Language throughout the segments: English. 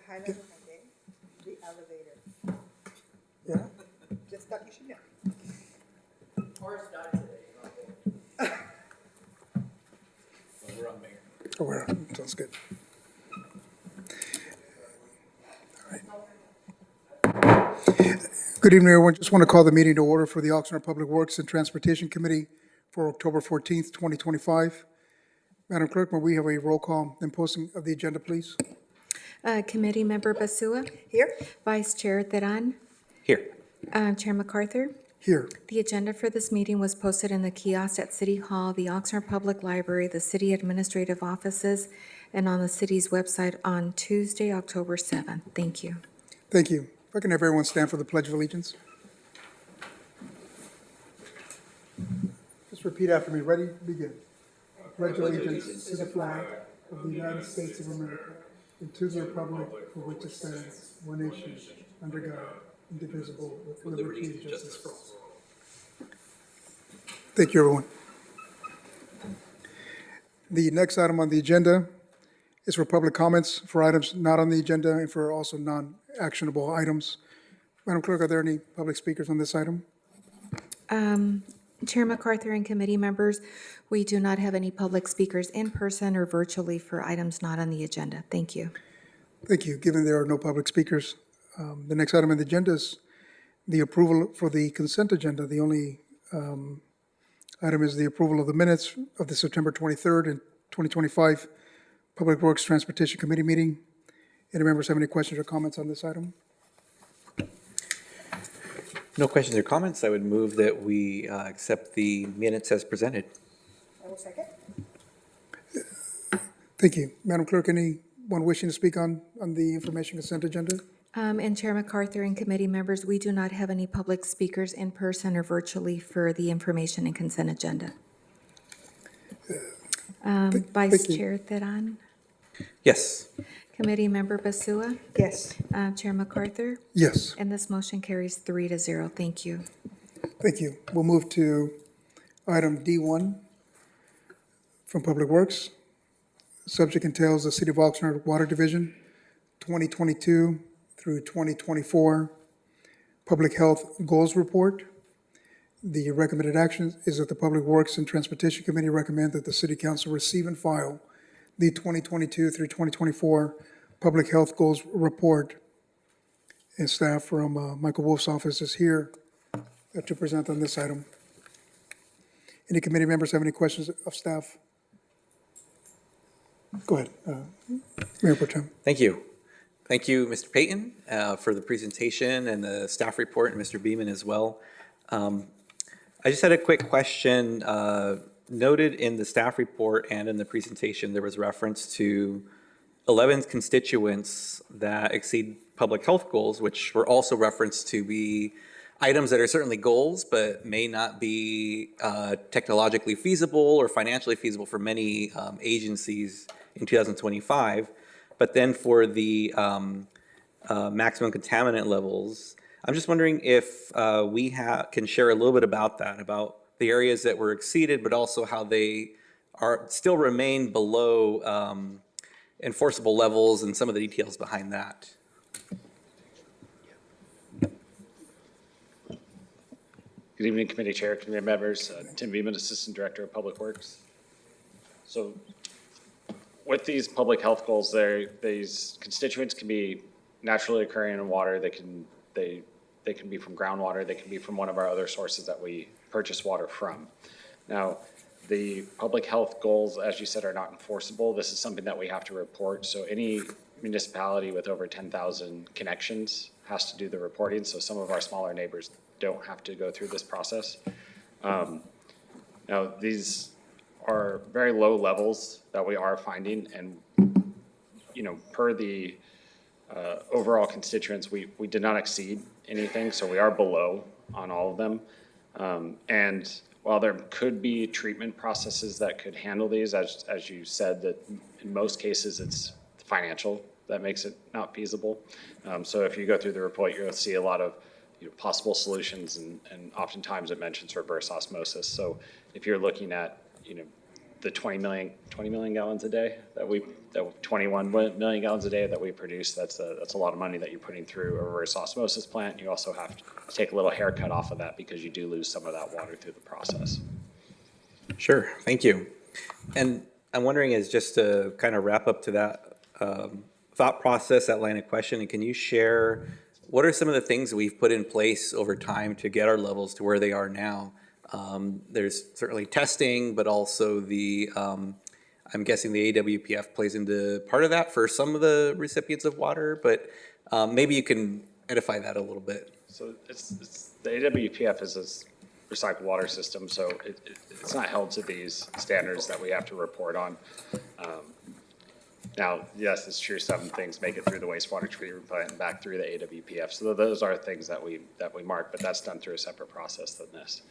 highlight of my day, the elevator. Yeah. Just thought you should know. Ours died today. But we're on mayor. Oh, we're on. Sounds good. All right. Good evening, everyone. Just want to call the meeting to order for the Oxnard Public Works and Transportation Committee for October 14th, 2025. Madam Clerk, may we have a roll call and posting of the agenda, please? Committee Member Basua. Here? Vice Chair Teran. Here. Chair MacArthur. Here. The agenda for this meeting was posted in the kiosk at City Hall, the Oxnard Public Library, the City Administrative Offices, and on the city's website on Tuesday, October 7th. Thank you. Thank you. If I can have everyone stand for the Pledge of Allegiance. Just repeat after me. Ready? Begin. Pledge allegiance to the flag of the United States of America and to the republic for which it stands, one nation, under God, indivisible, with liberty and justice for all. Thank you, everyone. The next item on the agenda is for public comments for items not on the agenda and for also non-actionable items. Madam Clerk, are there any public speakers on this item? Chair MacArthur and committee members, we do not have any public speakers in person or virtually for items not on the agenda. Thank you. Thank you. Given there are no public speakers, the next item on the agenda is the approval for the consent agenda. The only item is the approval of the minutes of the September 23rd and 2025 Public Works Transportation Committee meeting. Any members have any questions or comments on this item? No questions or comments. I would move that we accept the minutes as presented. I will second. Thank you. Madam Clerk, anyone wishing to speak on the information consent agenda? And Chair MacArthur and committee members, we do not have any public speakers in person or virtually for the information and consent agenda. Vice you. Chair Teran. Yes. Committee Member Basua. Yes. Chair MacArthur. Yes. And this motion carries 3-0. Thank you. Thank you. We'll move to item D1 from Public Works. Subject entails the City of Oxnard Water Division 2022 through 2024 Public Health Goals Report. The recommended action is that the Public Works and Transportation Committee recommend that the City Council receive and file the 2022 through 2024 Public Health Goals Report. And staff from Michael Wolf's office is here to present on this item. Any committee members have any questions of staff? Go ahead, Mayor Pro Tem. Thank you. Thank you, Mr. Payton, for the presentation and the staff report, and Mr. Beeman as well. I just had a quick question. Noted in the staff report and in the presentation, there was reference to 11 constituents that exceed public health goals, which were also referenced to be items that are certainly goals, but may not be technologically feasible or financially feasible for many agencies in 2025. But then for the maximum contaminant levels, I'm just wondering if we can share a little bit about that, about the areas that were exceeded, but also how they still remain below enforceable levels and some of the details behind that. Good evening, committee chair, committee members. Tim Beeman, Assistant Director of Public Works. So with these public health goals, these constituents can be naturally occurring in water. They can be from groundwater. They can be from one of our other sources that we purchase water from. Now, the public health goals, as you said, are not enforceable. This is something that we have to report. So any municipality with over 10,000 connections has to do the reporting. So some of our smaller neighbors don't have to go through this process. Now, these are very low levels that we are finding, and per the overall constituents, we did not exceed anything, so we are below on all of them. And while there could be treatment processes that could handle these, as you said, that in most cases it's financial that makes it not feasible. So if you go through the report, you'll see a lot of possible solutions, and oftentimes it mentions reverse osmosis. So if you're looking at the 20 million gallons a day that 21 million gallons a day that we produce, that's a lot of money that you're putting through a reverse osmosis plant. You also have to take a little haircut off of that because you do lose some of that water through the process. Sure, thank you. And I'm wondering, is just to kind of wrap up to that thought process, that line of questioning, can you share what are some of the things we've put in place over time to get our levels to where they are now? There's certainly testing, but also I'm guessing the AWPF plays into part of that for some of the recipients of water, but maybe you can edify that a little bit. So it's the AWPF is this recycled water system, so it's not held to these standards that we have to report on. Now, yes, it's true, some things make it through the wastewater treatment plant and back through the AWPF. So those are things that we mark, but that's done through a separate process than this.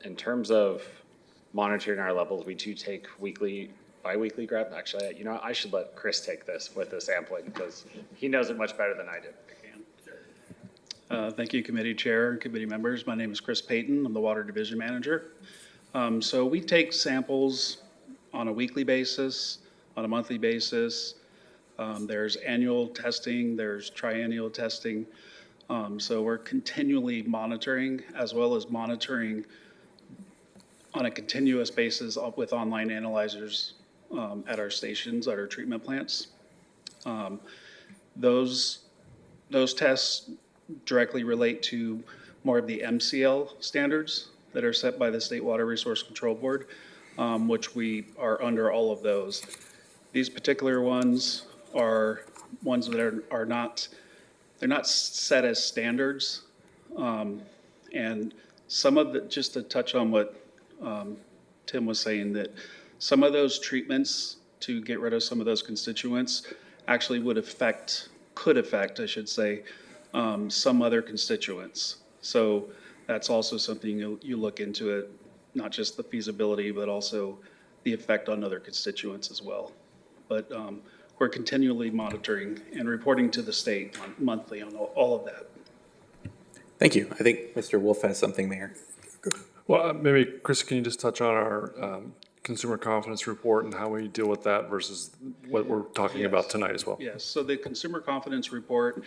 In terms of monitoring our levels, we do take bi-weekly grab. Actually, you know, I should let Chris take this with the sampling because he knows it much better than I do. Thank you, committee chair and committee members. My name is Chris Payton. I'm the water division manager. So we take samples on a weekly basis, on a monthly basis. There's annual testing, there's triennial testing. So we're continually monitoring, as well as monitoring on a continuous basis with online analyzers at our stations, at our treatment plants. Those tests directly relate to more of the MCL standards that are set by the State Water Resource Control Board, which we are under all of those. These particular ones are ones that are not, they're not set as standards. And some of the, just to touch on what Tim was saying, that some of those treatments to get rid of some of those constituents actually could affect, I should say, some other constituents. So that's also something you look into it, not just the feasibility, but also the effect on other constituents as well. But we're continually monitoring and reporting to the state monthly on all of that. Thank you. I think Mr. Wolf has something there. Well, maybe, Chris, can you just touch on our consumer confidence report and how we deal with that versus what we're talking about tonight as well? Yes, so the consumer confidence report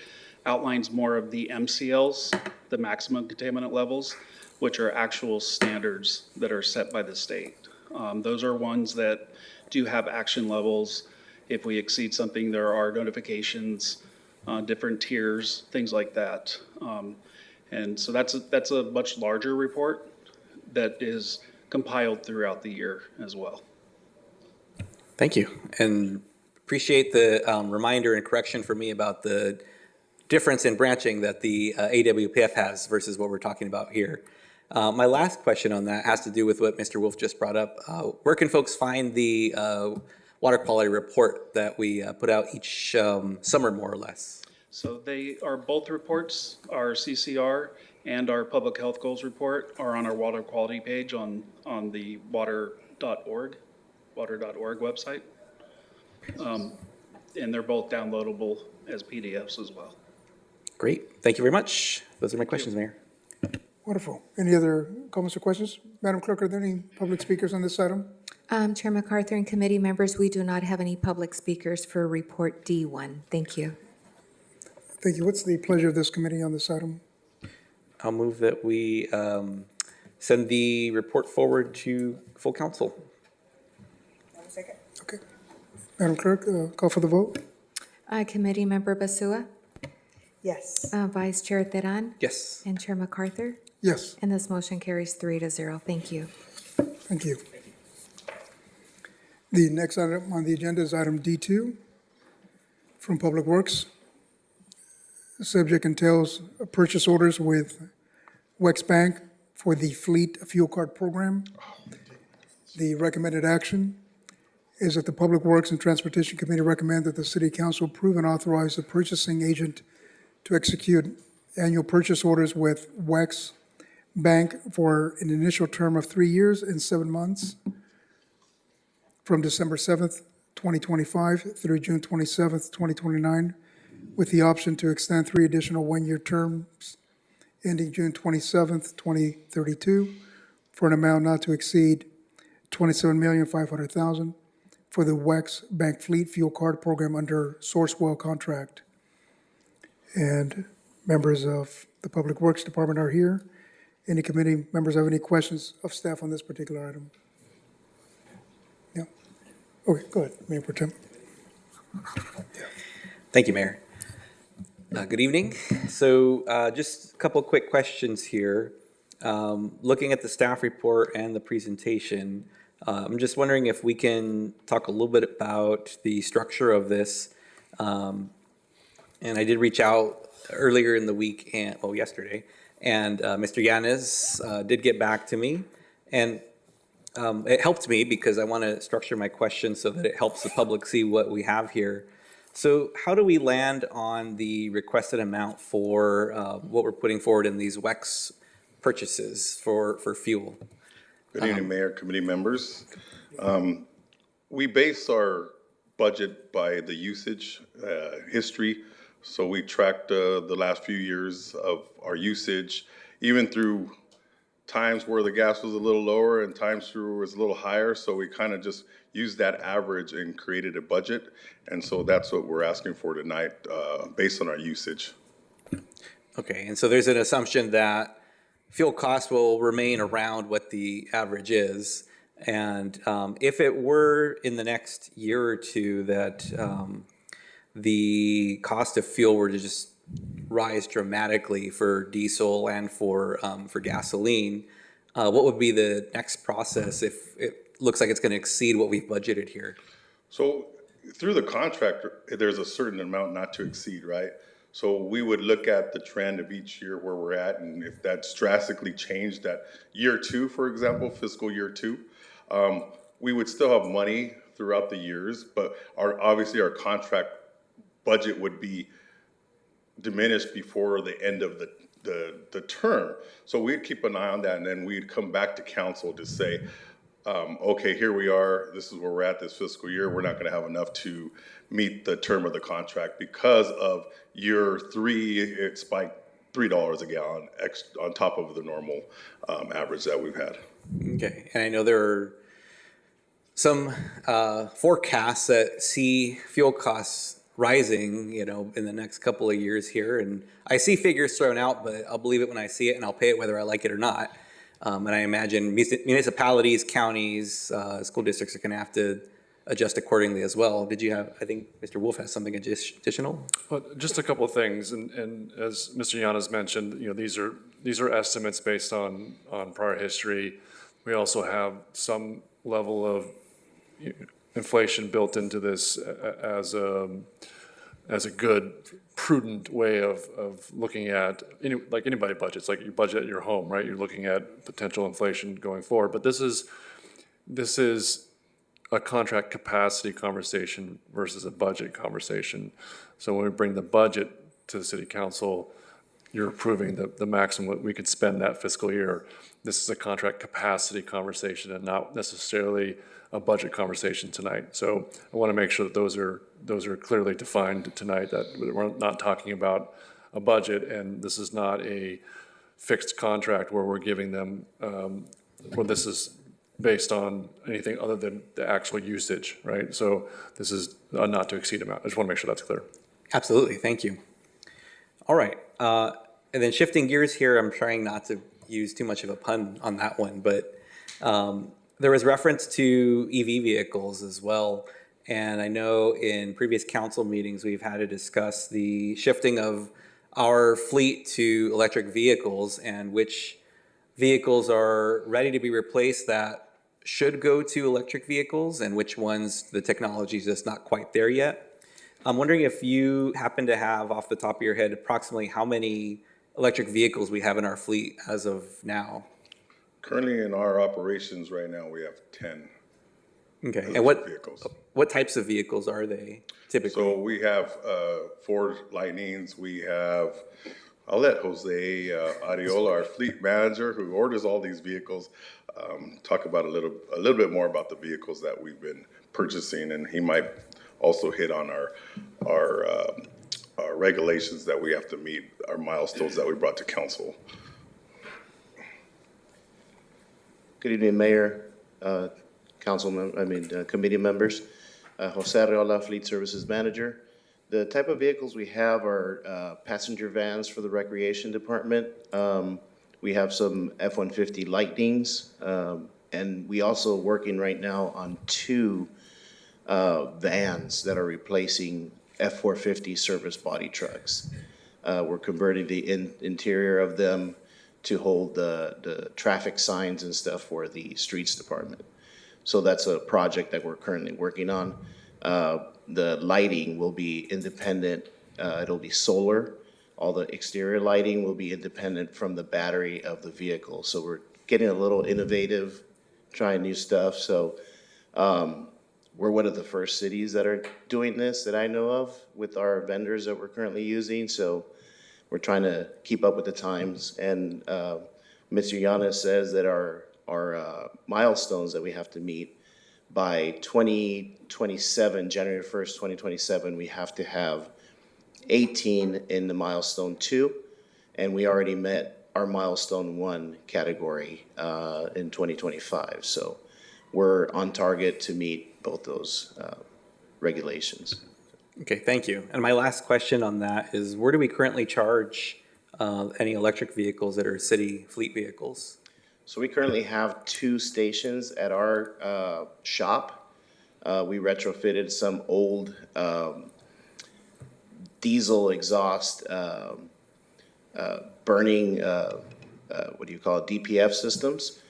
outlines more of the MCLs, the maximum contaminant levels, which are actual standards that are set by the state. Those are ones that do have action levels. If we exceed something, there are notifications, different tiers, things like that. And so that's a much larger report that is compiled throughout the year as well. Thank you. And appreciate the reminder and correction for me about the difference in branching that the AWPF has versus what we're talking about here. My last question on that has to do with what Mr. Wolf just brought up. Where can folks find the water quality report that we put out each summer, more or less? So they are both reports, our CCR and our public health goals report are on our water quality page on the water.org website. And they're both downloadable as PDFs as well. Great. Thank you very much. Those are my questions, Mayor. Wonderful. Any other comments or questions? Madam Clerk, are there any public speakers on this item? Chair MacArthur and committee members, we do not have any public speakers for report D1. Thank you. Thank you. What's the pleasure of this committee on this item? I'll move that we send the report forward to full council. I will second. Okay. Madam Clerk, call for the vote. Committee member Basua, Yes. Vice Chair Teran, Yes. and Chair MacArthur. Yes, And this motion carries 3-0. Thank you. thank you. The next item on the agenda is item D2 from Public Works. The subject entails purchase orders with Wex Bank for the Fleet Fuel Card Program. The recommended action is that the Public Works and Transportation Committee recommend that the City Council approve and authorize the purchasing agent to execute annual purchase orders with Wex Bank for an initial term of 3 years and 7 months from December 7th, 2025 through June 27th, 2029, with the option to extend 3 additional one-year terms ending June 27th, 2032, for an amount not to exceed $27,500,000 for the WEX Bank Fleet Fuel Card Program under Sourcewell contract. And members of the Public Works Department are here. Any committee members have any questions of staff on this particular item? Yeah. Okay, go ahead, Mayor Pro Tem. Thank you, Mayor. Good evening. So just a couple quick questions here. Looking at the staff report and the presentation, I'm just wondering if we can talk a little bit about the structure of this. And I did reach out earlier in the week, and yesterday, and Mr. Yanez did get back to me. And it helped me because I want to structure my questions so that it helps the public see what we have here. So how do we land on the requested amount for what we're putting forward in these WEX purchases for fuel? Good evening, Mayor, committee members. We base our budget by the usage history. So we tracked the last few years of our usage, even through times where the gas was a little lower and times where it was a little higher. So we kind of just used that average and created a budget. And so that's what we're asking for tonight, based on our usage. Okay, and so there's an assumption that fuel costs will remain around what the average is. And if it were in the next year or two that the cost of fuel were to just rise dramatically for diesel and for gasoline, what would be the next process if it looks like it's going to exceed what we've budgeted here? So through the contract, there's a certain amount not to exceed, right? So we would look at the trend of each year where we're at, and if that's drastically changed at year two, for example, fiscal year two, we would still have money throughout the years, but obviously our contract budget would be diminished before the end of the term. So we'd keep an eye on that, and then we'd come back to council to say, okay, here we are, this is where we're at this fiscal year, we're not going to have enough to meet the term of the contract because of year three, it spiked $3 a gallon on top of the normal average that we've had. Okay, and I know there are some forecasts that see fuel costs rising, in the next couple of years here. And I see figures thrown out, but I'll believe it when I see it, and I'll pay it whether I like it or not. And I imagine municipalities, counties, school districts are going to have to adjust accordingly as well. Did you have, I think Mr. Wolf has something additional? Well, just a couple of things, and as Mr. Yanez mentioned, these are estimates based on prior history. We also have some level of inflation built into this as a good, prudent way of looking at, like anybody budgets, like you budget your home, right? You're looking at potential inflation going forward. But this is a contract capacity conversation versus a budget conversation. So when we bring the budget to the city council, you're approving the maximum what we could spend that fiscal year. This is a contract capacity conversation and not necessarily a budget conversation tonight. So I want to make sure that those are clearly defined tonight, that we're not talking about a budget, and this is not a fixed contract where we're giving them, where this is based on anything other than the actual usage, right? So this is a not to exceed amount. I just want to make sure that's clear. Absolutely, thank you. All right, and then shifting gears here, I'm trying not to use too much of a pun on that one, but there was reference to EV vehicles as well. And I know in previous council meetings, we've had to discuss the shifting of our fleet to electric vehicles and which vehicles are ready to be replaced that should go to electric vehicles and which ones the technology is just not quite there yet. I'm wondering if you happen to have off the top of your head approximately how many electric vehicles we have in our fleet as of now. Currently in our operations right now, we have 10 Okay, and vehicles. What types of vehicles are they typically? So we have Ford Lightnings, we have, I'll let Jose Ariola, our fleet manager, who orders all these vehicles, talk about a little bit more about the vehicles that we've been purchasing, and he might also hit on our regulations that we have to meet, our milestones that we brought to council. Good evening, Mayor, committee members. Jose Arreola, Fleet Services Manager. The type of vehicles we have are passenger vans for the Recreation Department. We have some F-150 Lightnings, and we also working right now on 2 vans that are replacing F-450 service body trucks. We're converting the interior of them to hold the traffic signs and stuff for the Streets Department. So that's a project that we're currently working on. The lighting will be independent. It'll be solar. All the exterior lighting will be independent from the battery of the vehicle. So we're getting a little innovative, trying new stuff. So we're one of the first cities that are doing this that I know of with our vendors that we're currently using. So we're trying to keep up with the times. And Mr. Yanis says that our milestones that we have to meet by 2027, January 1st, 2027, we have to have 18 in the milestone 2, and we already met our milestone 1 category in 2025. So we're on target to meet both those regulations. Okay, thank you. And my last question on that is, where do we currently charge any electric vehicles that are city fleet vehicles? So we currently have 2 stations at our shop. We retrofitted some old diesel exhaust burning, DPF systems.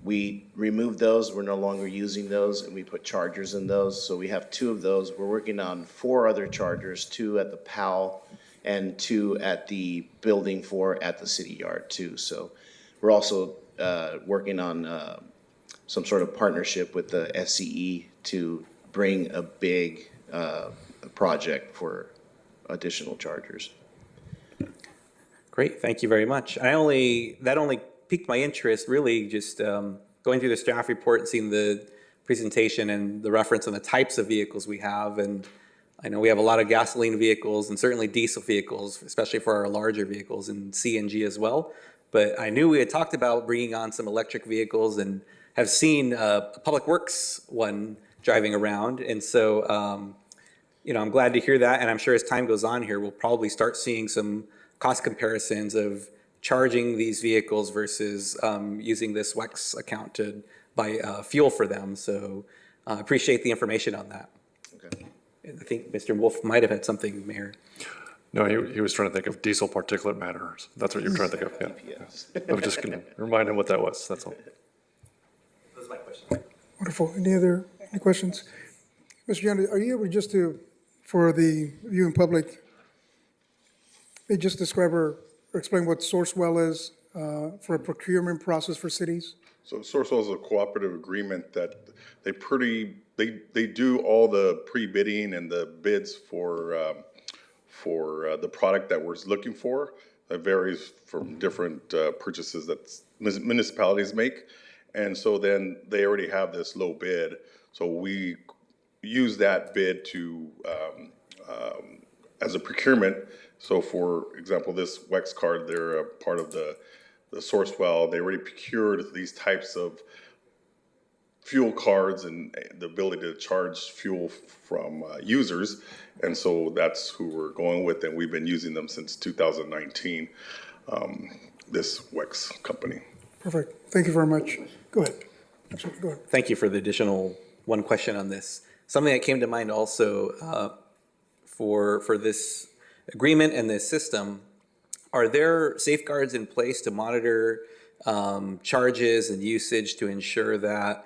We removed those. We're no longer using those, and we put chargers in those. So we have 2 of those. We're working on 4 other chargers, 2 at the PAL and 2 at the building 4 at the city yard too. So we're also working on some sort of partnership with the SCE to bring a big project for additional chargers. Great, thank you very much. That only piqued my interest, really, just going through the staff report and seeing the presentation and the reference on the types of vehicles we have. And I know we have a lot of gasoline vehicles and certainly diesel vehicles, especially for our larger vehicles, and CNG as well. But I knew we had talked about bringing on some electric vehicles and have seen a Public Works one driving around. And so, I'm glad to hear that. And I'm sure as time goes on here, we'll probably start seeing some cost comparisons of charging these vehicles versus using this WEX account to buy fuel for them. So I appreciate the information on that. Okay. I think Mr. Wolf might have had something, Mayor. No, he was trying to think of diesel particulate matter. That's what you're trying to think of, yeah. I was just going to remind him what that was, that's all. That was my question. Wonderful. Any questions? Mr. Young, are you able just to, for the viewing public, maybe just describe or explain what Sourcewell is for a procurement process for cities? So Sourcewell is a cooperative agreement that they do all the pre-bidding and the bids for the product that we're looking for. It varies from different purchases that municipalities make. And so then they already have this low bid. So we use that bid to as a procurement. So for example, this WEX card, they're a part of the Sourcewell. They already procured these types of fuel cards and the ability to charge fuel from users. And so that's who we're going with, and we've been using them since 2019, this WEX company. Perfect. Thank you very much. Go ahead. Absolutely. Go ahead. Thank you for the additional one question on this. Something that came to mind also for this agreement and this system, are there safeguards in place to monitor charges and usage to ensure that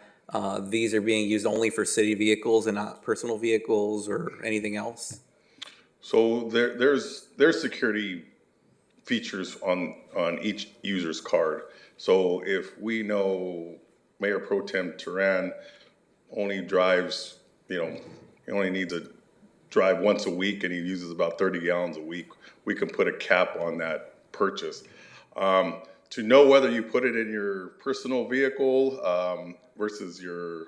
these are being used only for city vehicles and not personal vehicles or anything else? So there's security features on each user's card. So if we know Mayor Pro Tem Turan only drives, he only needs to drive once a week and he uses about 30 gallons a week, we can put a cap on that purchase. To know whether you put it in your personal vehicle versus your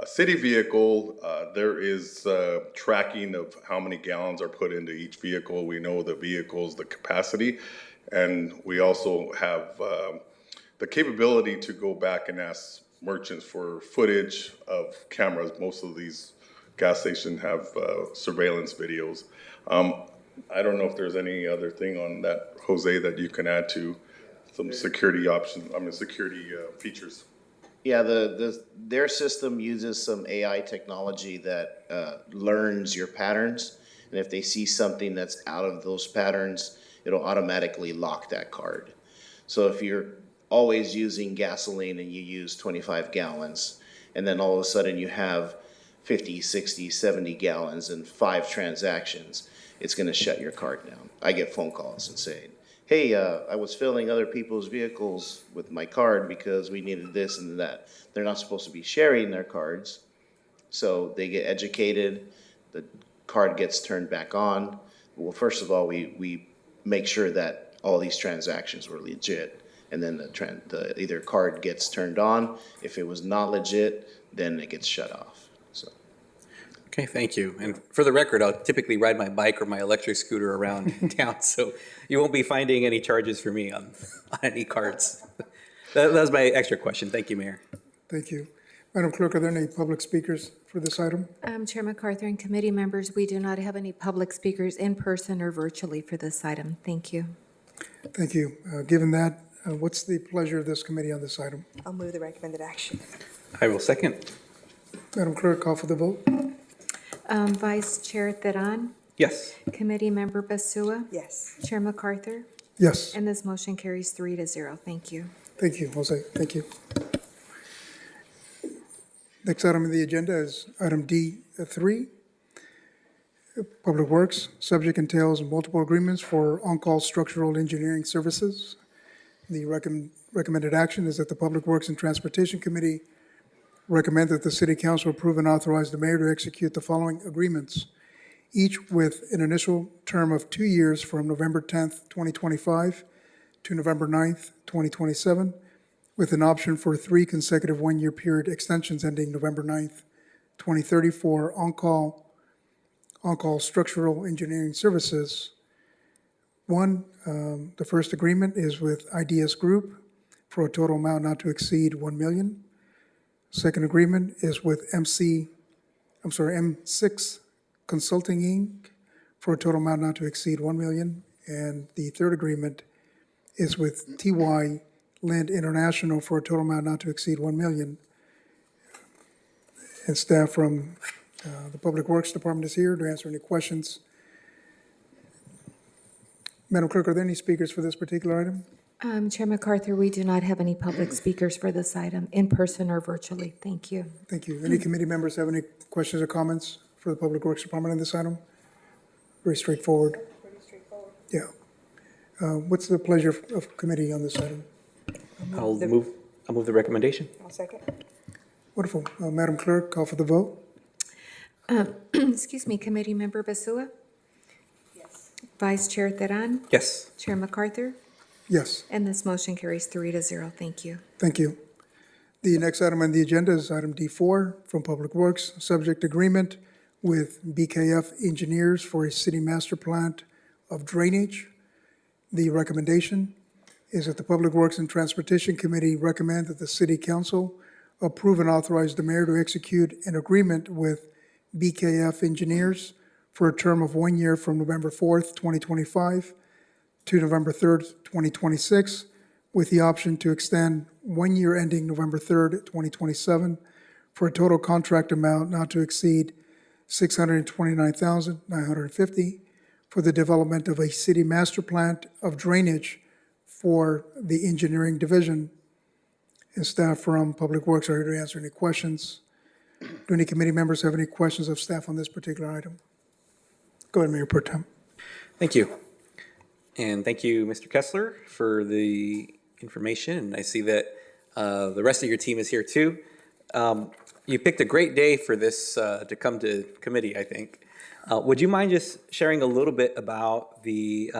city vehicle, there is tracking of how many gallons are put into each vehicle. We know the vehicles, the capacity, and we also have the capability to go back and ask merchants for footage of cameras. Most of these gas stations have surveillance videos. I don't know if there's any other thing on that, Jose, that you can add to some security options, security features. Yeah, their system uses some AI technology that learns your patterns. And if they see something that's out of those patterns, it'll automatically lock that card. So if you're always using gasoline and you use 25 gallons, and then all of a sudden you have 50, 60, 70 gallons and 5 transactions, it's going to shut your card down. I get phone calls and saying, hey, I was filling other people's vehicles with my card because we needed this and that. They're not supposed to be sharing their cards. So they get educated, the card gets turned back on. Well, first of all, we make sure that all these transactions were legit. And then the either card gets turned on. If it was not legit, then it gets shut off. So. Okay, thank you. And for the record, I'll typically ride my bike or my electric scooter around town, so you won't be finding any charges for me on any cards. That was my extra question. Thank you, Mayor. Thank you. Madam Clerk, are there any public speakers for this item? Chair MacArthur and committee members, we do not have any public speakers in person or virtually for this item. Thank you. Thank you. Given that, what's the pleasure of this committee on this item? I'll move the recommended action. I will second. Madam Clerk, call for the vote. Vice Chair Theran, Yes. Committee Member Basua, Yes. Chair MacArthur, Yes. and this motion carries 3-0. Thank you. Thank you, Jose. Thank you. Next item on the agenda is item D3, Public Works. Subject entails multiple agreements for on-call structural engineering services. The recommended action is that the Public Works and Transportation Committee recommend that the City Council approve and authorize the mayor to execute the following agreements, each with an initial term of 2 years from November 10th, 2025 to November 9th, 2027, with an option for 3 consecutive one-year period extensions ending November 9th, 2030 for on-call structural engineering services. The first agreement is with IDS Group for a total amount not to exceed $1 million. Second agreement is with M6 Consulting Inc. for a total amount not to exceed $1 million. And the third agreement is with TY Land International for a total amount not to exceed $1 million. And staff from the Public Works Department is here to answer any questions. Madam Clerk, are there any speakers for this particular item? Chair MacArthur, we do not have any public speakers for this item, in person or virtually. Thank you. Thank you. Any committee members have any questions or comments for the Public Works Department on this item? Very straightforward. Pretty straightforward. Yeah. What's the pleasure of committee on this item? I'll move the recommendation. I'll second. Wonderful. Madam Clerk, call for the vote. Excuse me, Committee Member Basua, Yes. Vice Chair Theran, Yes. Chair MacArthur, Yes. and this motion carries 3-0. Thank you. Thank you. The next item on the agenda is item D4 from Public Works, subject agreement with BKF Engineers for a city master plan of drainage. The recommendation is that the Public Works and Transportation Committee recommend that the City Council approve and authorize the mayor to execute an agreement with BKF Engineers for a term of 1 year from November 4th, 2025 to November 3rd, 2026, with the option to extend 1 year ending November 3rd, 2027, for a total contract amount not to exceed $629,950 for the development of a city master plan of drainage for the engineering division. And staff from Public Works are here to answer any questions. Do any committee members have any questions of staff on this particular item? Go ahead, Mayor Pro Tem. Thank you. And thank you, Mr. Kessler, for the information. And I see that the rest of your team is here too. You picked a great day for this to come to committee, I think. Would you mind just sharing a little bit about the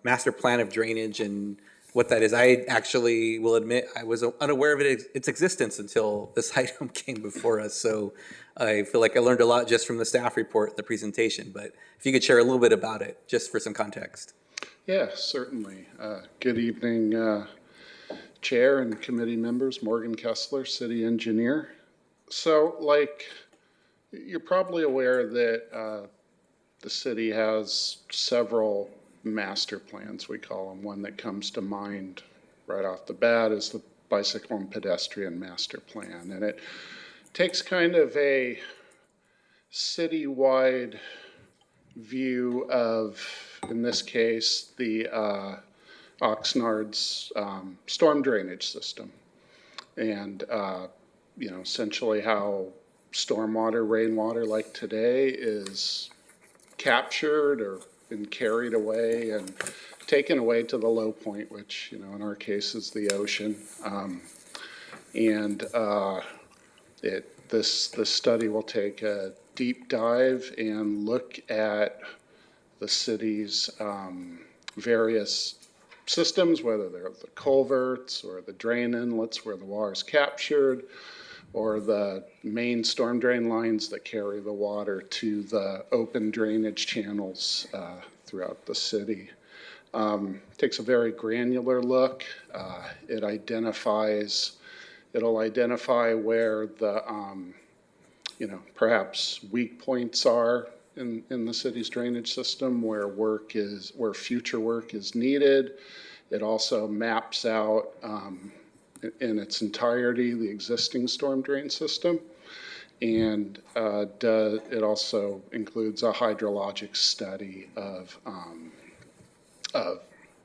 master plan of drainage and what that is? I actually will admit I was unaware of its existence until this item came before us. So I feel like I learned a lot just from the staff report, the presentation. But if you could share a little bit about it, just for some context. Yeah, certainly. Good evening, Chair and committee members, Morgan Kessler, city engineer. So, like, you're probably aware that the city has several master plans, we call them. One that comes to mind right off the bat is the bicycle and pedestrian master plan. And it takes kind of a citywide view of, in this case, the Oxnard's storm drainage system. And, you know, essentially how stormwater, rainwater like today is captured or been carried away and taken away to the low point, which, you know, in our case is the ocean. This study will take a deep dive and look at the city's various systems, whether they're the culverts or the drain inlets where the water is captured, or the main storm drain lines that carry the water to the open drainage channels throughout the city. Takes a very granular look. It'll identify where the, you know, perhaps weak points are in the city's drainage system, where future work is needed. It also maps out in its entirety the existing storm drain system, and it also includes a hydrologic study of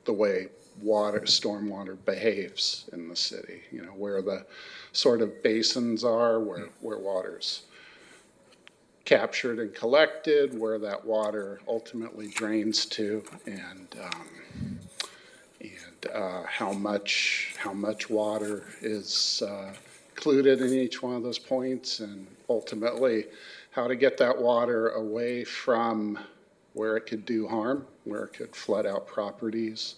the way stormwater behaves in the city. You know, where the sort of basins are, where water's captured and collected, where that water ultimately drains to, and how much water is included in each one of those points, and ultimately how to get that water away from where it could do harm, where it could flood out properties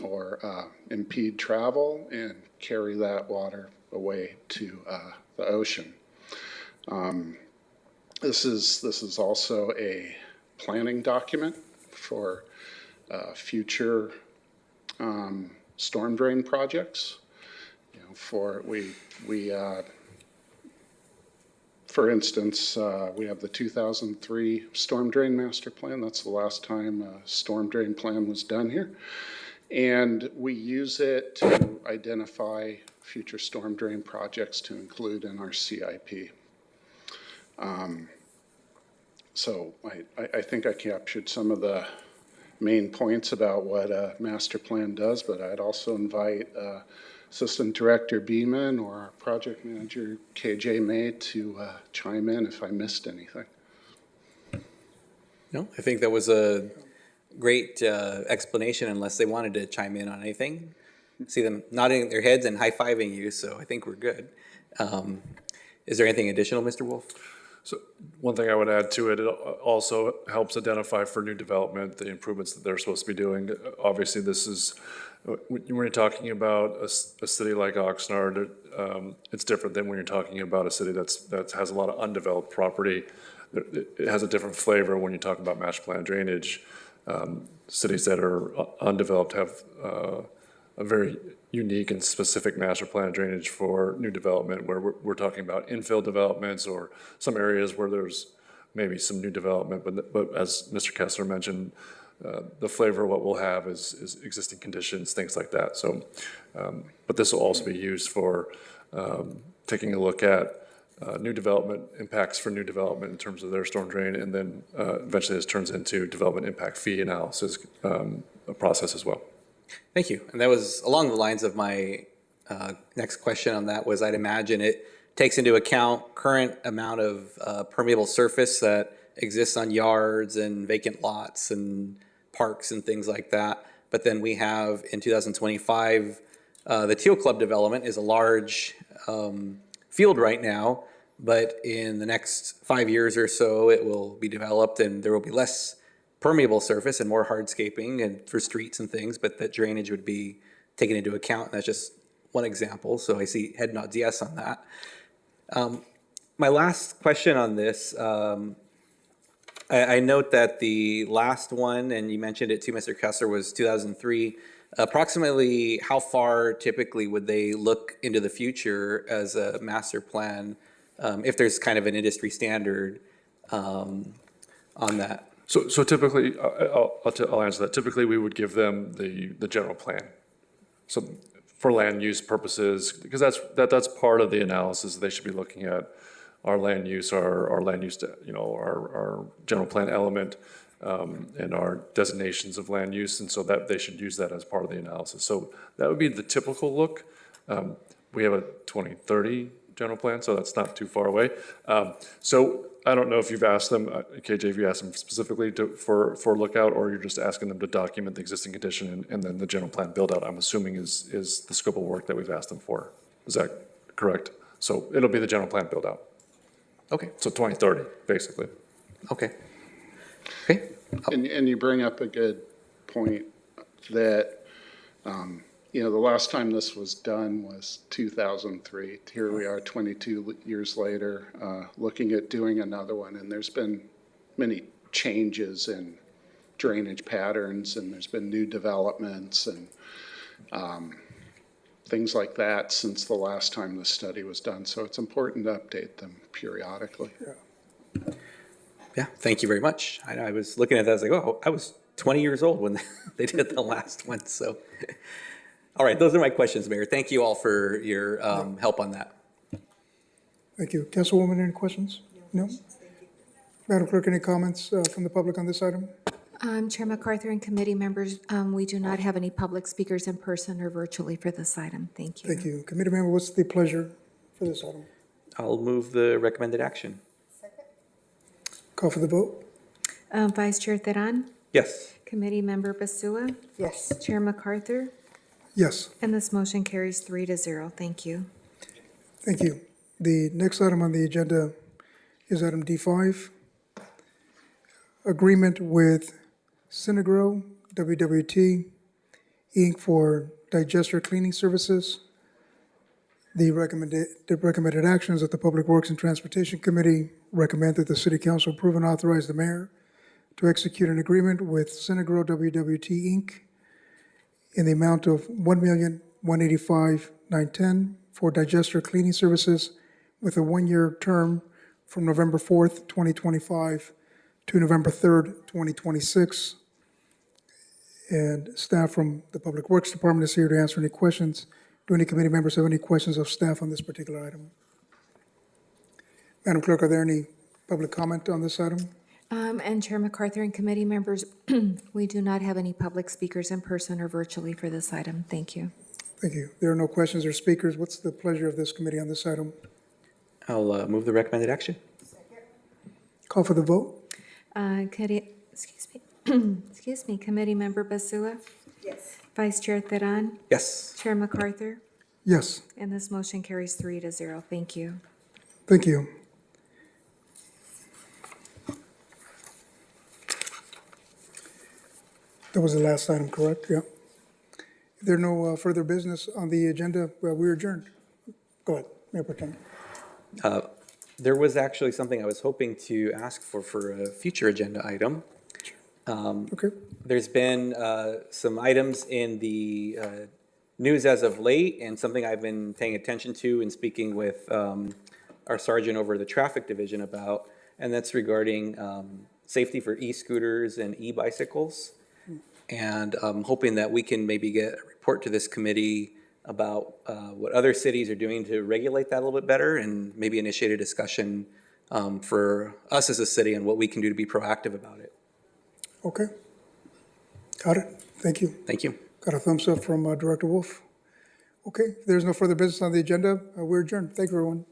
or impede travel, and carry that water away to the ocean. This is also a planning document for future storm drain projects. You know, for instance, we have the 2003 storm drain master plan. That's the last time a storm drain plan was done here. And we use it to identify future storm drain projects to include in our CIP. So I think I captured some of the main points about what a master plan does, but I'd also invite Assistant Director Beeman or our Project Manager KJ May to chime in if I missed anything. No, I think that was a great explanation, unless they wanted to chime in on anything. See them nodding their heads and high-fiving you, so I think we're good. Is there anything additional, Mr. Wolf? So one thing I would add to it, it also helps identify for new development the improvements that they're supposed to be doing. Obviously, this is, when you're talking about a city like Oxnard, it's different than when you're talking about a city that has a lot of undeveloped property. It has a different flavor when you talk about master plan drainage. Cities that are undeveloped have a very unique and specific master plan drainage for new development, where we're talking about infill developments or some areas where there's maybe some new development, but as Mr. Kessler mentioned, the flavor of what we'll have is existing conditions, things like that. So, but this will also be used for taking a look at new development impacts for new development in terms of their storm drain, and then eventually this turns into development impact fee analysis process as well. Thank you. And that was along the lines of my next question on that. Was I'd imagine it takes into account current amount of permeable surface that exists on yards and vacant lots and parks and things like that. But then we have in 2025, the Teal Club development is a large field right now, but in the next 5 years or so, it will be developed and there will be less permeable surface and more hardscaping and for streets and things, but that drainage would be taken into account. That's just one example. So I see head nods yes on that. My last question on this, I note that the last one, and you mentioned it too, Mr. Kessler, was 2003 approximately how far typically would they look into the future as a master plan, if there's kind of an industry standard on that? So typically, I'll answer that. Typically, we would give them the general plan. So for land use purposes, because that's part of the analysis they should be looking at. Our land use, our land use, our general plan element, and our designations of land use, and so that they should use that as part of the analysis. So that would be the typical look. We have a 2030 general plan, so that's not too far away. So I don't know if you've asked them, KJ, if you asked them specifically for a lookout, or you're just asking them to document the existing condition and then the general plan build out, I'm assuming is the scope of work that we've asked them for. Is that correct? So it'll be the general plan build out. Okay, So 2030, basically. okay. Okay, And you bring up a good point that, the last time this was done was 2003. Here we are 22 years later, looking at doing another one. And there's been many changes in drainage patterns, and there's been new developments and things like that since the last time this study was done. So it's important to update them periodically. yeah, thank you very much. I was looking at that, I was like, oh, I was 20 years old when they did the last one, so. All right, those are my questions, Mayor. Thank you all for your help on that. Thank you. Councilwoman, any questions? No? Madam Clerk, any comments from the public on this item? Chair MacArthur and committee members, we do not have any public speakers in person or virtually for this item. Thank you. Thank you. Committee member, what's the pleasure for this item? I'll move the recommended action. Call for the vote? Vice Chair Theran, Yes. Committee Member Basua, Yes. Chair MacArthur, Yes. and this motion carries 3-0. Thank you. Thank you. The next item on the agenda is item D5, agreement with Synagro WWT Inc. for digester cleaning services. The recommended actions of the Public Works and Transportation Committee recommend that the City Council approve and authorize the mayor to execute an agreement with Synagro WWT Inc. in the amount of $1,185,910 for digester cleaning services with a one-year term from November 4th, 2025 to November 3rd, 2026. And staff from the Public Works Department is here to answer any questions. Do any committee members have any questions of staff on this particular item? Madam Clerk, are there any public comment on this item? And Chair MacArthur and committee members, we do not have any public speakers in person or virtually for this item. Thank you. Thank you. There are no questions or speakers. What's the pleasure of this committee on this item? I'll move the recommended action. Call for the vote? Excuse me, Committee Member Basua, Yes. Vice Chair Theran, Yes. Chair MacArthur, Yes. and this motion carries 3-0. Thank you. Thank you. That was the last item, correct? Yeah. If there are no further business on the agenda, well, we're adjourned. Go ahead, Mayor Pro Tem. There was actually something I was hoping to ask for a future agenda item. Okay. There's been some items in the news as of late, and something I've been paying attention to and speaking with our sergeant over the traffic division about, and that's regarding safety for e-scooters and e-bicycles. And I'm hoping that we can maybe get a report to this committee about what other cities are doing to regulate that a little bit better, and maybe initiate a discussion for us as a city and what we can do to be proactive about it. Okay. Got it. Thank you. Thank you. Got a thumbs up from Director Wolf. Okay, if there's no further business on the agenda, we're adjourned. Thank you, everyone.